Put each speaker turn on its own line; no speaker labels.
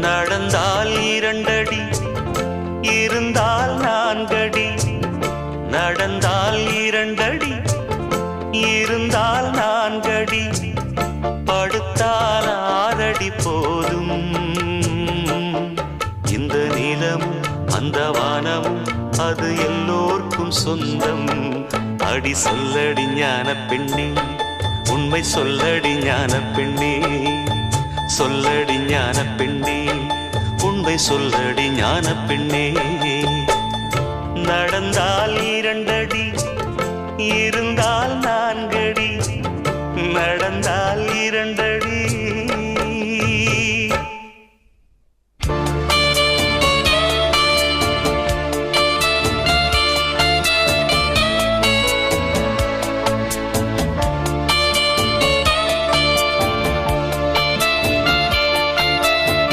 நடந்தால் 2 அடி, இருந்தால் 4 அடி. நடந்தால் 2 அடி, இருந்தால் 4 அடி. படுத்தால் 6 அடி போதும். இந்த நிலமும் அந்த வானமும் அது எல்லோர்க்கும் சொந்தம். அடி சொல்லடி ஞான பெண்ணே, உண்மை சொல்லடி ஞான பெண்ணே. சொல்லடி ஞான பெண்ணே, உண்மை சொல்லடி ஞான பெண்ணே. நடந்தால் 2 அடி, இருந்தால்